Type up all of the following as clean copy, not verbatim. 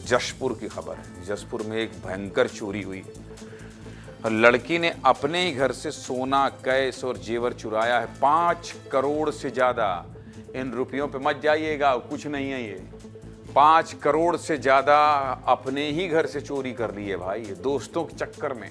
जशपुर की खबर है। जशपुर में एक भयंकर चोरी हुई है। लड़की ने अपने ही घर से सोना, कैश और जेवर चुराया है। 5 करोड़ से ज्यादा। इन रुपयों पे मत जाइएगा, कुछ नहीं है ये। 5 करोड़ से ज्यादा अपने ही घर से चोरी कर ली है भाई, दोस्तों के चक्कर में।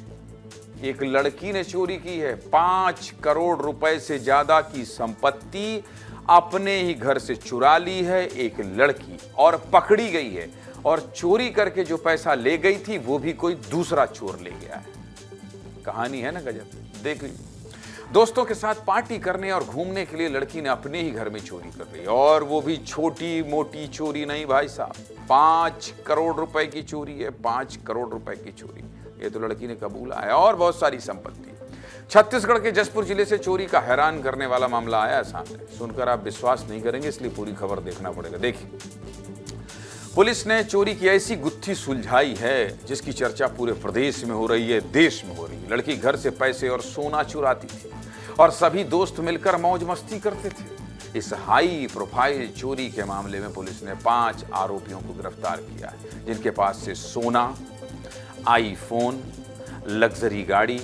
एक लड़की ने चोरी की है। 5 करोड़ रुपए से ज्यादा की संपत्ति अपने ही घर से चुरा ली है एक लड़की, और पकड़ी गई है। और चोरी करके जो पैसा ले गई थी वो भी कोई दूसरा चोर ले गया है। कहानी है ना गजब, देख ली। दोस्तों के साथ पार्टी करने और घूमने के लिए लड़की ने अपने ही घर में चोरी कर ली, और वो भी छोटी मोटी चोरी नहीं भाई साहब, 5 करोड़ रुपए की चोरी है। 5 करोड़ रुपए की चोरी, ये तो लड़की ने कबूला है। और बहुत सारी संपत्ति। छत्तीसगढ़ के जशपुर जिले से चोरी का हैरान करने वाला मामला आया है सामने। सुनकर आप विश्वास नहीं करेंगे, इसलिए पूरी खबर देखना पड़ेगा। देखिए, पुलिस ने चोरी की ऐसी गुत्थी सुलझाई है जिसकी चर्चा पूरे प्रदेश में हो रही है, देश में हो रही है। लड़की घर से पैसे और सोना चुराती थी और सभी दोस्त मिलकर मौज मस्ती करते थे। इस हाई प्रोफाइल चोरी के मामले में पुलिस ने 5 आरोपियों को गिरफ्तार किया है, जिनके पास से सोना, आईफोन, लग्जरी गाड़ी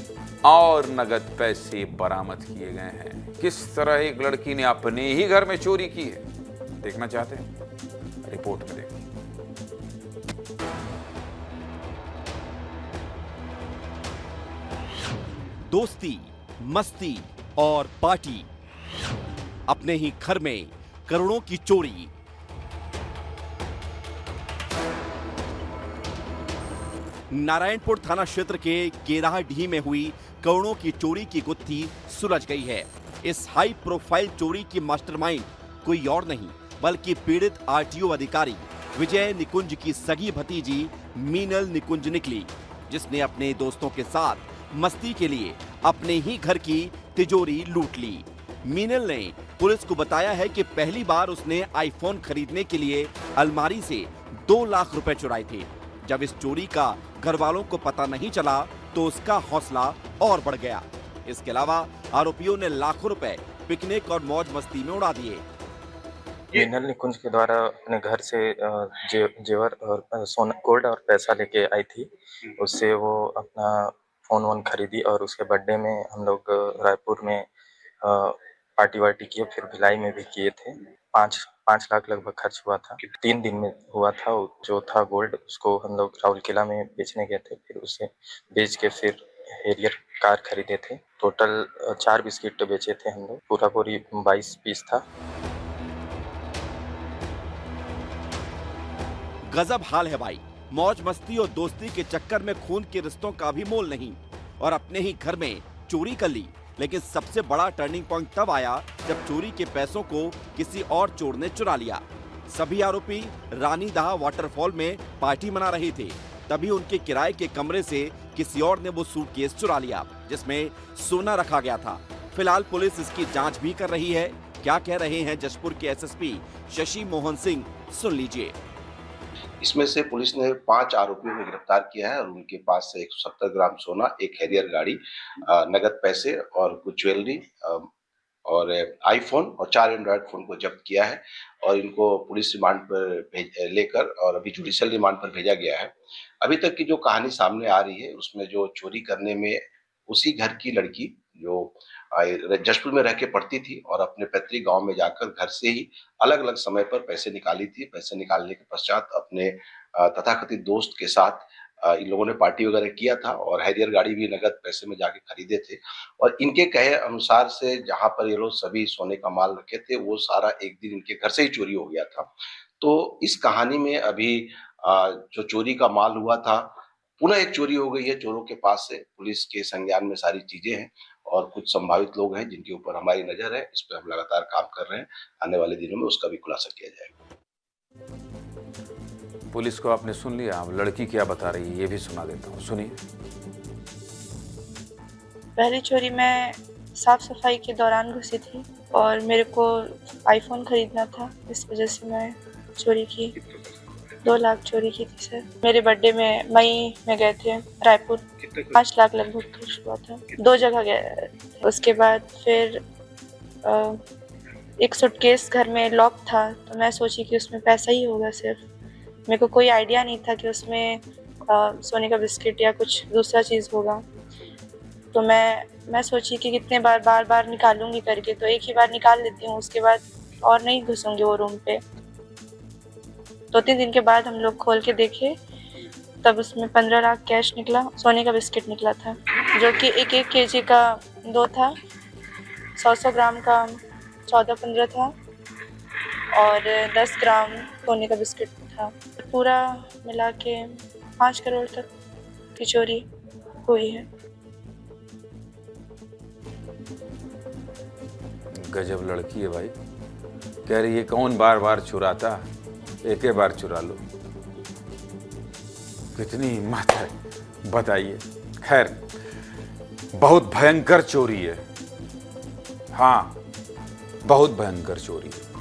और नगद पैसे बरामद किए गए हैं। किस तरह एक लड़की ने अपने ही घर में चोरी की है, देखना चाहते हैं? रिपोर्ट में देखिए। दोस्ती, मस्ती और पार्टी, अपने ही घर में करोड़ों की चोरी। नारायणपुर थाना क्षेत्र के केराडीह में हुई करोड़ों की चोरी की गुत्थी सुलझ गई है। इस हाई प्रोफाइल चोरी की मास्टरमाइंड कोई और नहीं बल्कि पीड़ित आरटीओ अधिकारी विजय निकुंज की सगी भतीजी मीनल निकुंज निकली, जिसने अपने दोस्तों के साथ मस्ती के लिए अपने ही घर की तिजोरी लूट ली। मीनल ने पुलिस को बताया है कि पहली बार उसने आईफोन खरीदने के लिए अलमारी से 2 लाख रुपए चुराए थे। जब इस चोरी का घर वालों को पता नहीं चला तो उसका हौसला और बढ़ गया। इसके अलावा आरोपियों ने लाखों रुपए पिकनिक और मौज मस्ती में उड़ा दिए। मीनल निकुंज के द्वारा अपने घर से जेवर और सोना, गोल्ड और पैसा लेके आई थी। उससे वो अपना फोन वोन खरीदी और उसके बर्थडे में हम लोग रायपुर में पार्टी वार्टी किए, फिर भिलाई में भी किए थे। 5 लाख लगभग खर्च हुआ था। 3 दिन में हुआ था। जो था गोल्ड, उसको हम लोग राउल किला में बेचने गए थे, फिर उसे बेच के फिर हैरियर कार खरीदे थे। टोटल 4 बिस्किट बेचे थे हम लोग। पूरी 22 पीस था। गजब हाल है भाई। मौज मस्ती और दोस्ती के चक्कर में खून के रिश्तों का भी मोल नहीं, और अपने ही घर में चोरी कर ली। लेकिन सबसे बड़ा टर्निंग पॉइंट तब आया जब चोरी के पैसों को किसी और चोर ने चुरा लिया। सभी आरोपी रानीदह वाटरफॉल में पार्टी मना रहे थे, तभी उनके किराए के कमरे से किसी और ने वो सूटकेस चुरा लिया जिसमें सोना रखा गया था। फिलहाल पुलिस इसकी जांच भी कर रही है। क्या कह रहे हैं जशपुर के एसएसपी शशि मोहन सिंह, सुन लीजिए। इसमें से पुलिस ने 5 आरोपियों को गिरफ्तार किया है और उनके पास से 170 ग्राम सोना, एक हैरियर गाड़ी, नगद पैसे और कुछ ज्वेलरी और आईफोन और 4 एंड्रॉयड फोन को जब्त किया है और इनको पुलिस रिमांड पर लेकर और अभी जुडिशियल रिमांड पर भेजा गया है। अभी तक की जो कहानी सामने आ रही है उसमें जो चोरी करने में उसी घर की लड़की जो जशपुर में रह के पढ़ती थी और अपने पैतृक गांव में जाकर घर से ही अलग-अलग समय पर पैसे निकाली थी। पैसे निकालने के पश्चात अपने तथाकथित दोस्त के साथ इन लोगों ने पार्टी वगैरह किया था और हैरियर गाड़ी भी नगद पैसे में जाके खरीदे थे और इनके कहे अनुसार से जहां पर ये लोग सभी सोने का माल रखे थे वो सारा एक दिन इनके घर से ही चोरी हो गया था। तो इस कहानी में अभी जो चोरी का माल हुआ था, पुनः एक चोरी हो गई है चोरों के पास से। पुलिस के संज्ञान में सारी चीजें हैं और कुछ संभावित लोग हैं जिनके ऊपर हमारी नजर है। इस पर हम लगातार काम कर रहे हैं। आने वाले दिनों में उसका भी खुलासा किया जाएगा। पुलिस को आपने सुन लिया, अब लड़की क्या बता रही है ये भी सुना देता हूँ, सुनिए। पहली चोरी मैं साफ सफाई के दौरान घुसी थी और मेरे को आईफोन खरीदना था, इस वजह से मैं चोरी की। 2 लाख चोरी की थी सर। मेरे बर्थडे में मई में गए थे रायपुर, 5 लाख लगभग खर्च हुआ था। 2 जगह गए। उसके बाद फिर एक सूटकेस घर में लॉक था तो मैं सोची कि उसमें पैसा ही होगा सिर्फ, मेरे को कोई आइडिया नहीं था कि उसमें सोने का बिस्किट या कुछ दूसरा चीज़ होगा। तो मैं सोची कि कितने बार बार निकालूंगी करके, तो एक ही बार निकाल लेती हूँ, उसके बाद और नहीं घुसूंगी वो रूम पे। 2-3 दिन के बाद हम लोग खोल के देखे, तब उसमें 15 लाख कैश निकला, सोने का बिस्किट निकला था, जो कि 1-1 केजी का 2 था, 100 ग्राम का 14-15 था और 10 ग्राम सोने का बिस्किट था। पूरा मिला के 5 करोड़ तक की चोरी हुई है। गजब लड़की है भाई। कह रही है कौन बार बार चुराता, एक ही बार चुरा लो। कितनी हिम्मत है बताइए। खैर, बहुत भयंकर चोरी है। हाँ, बहुत भयंकर चोरी है।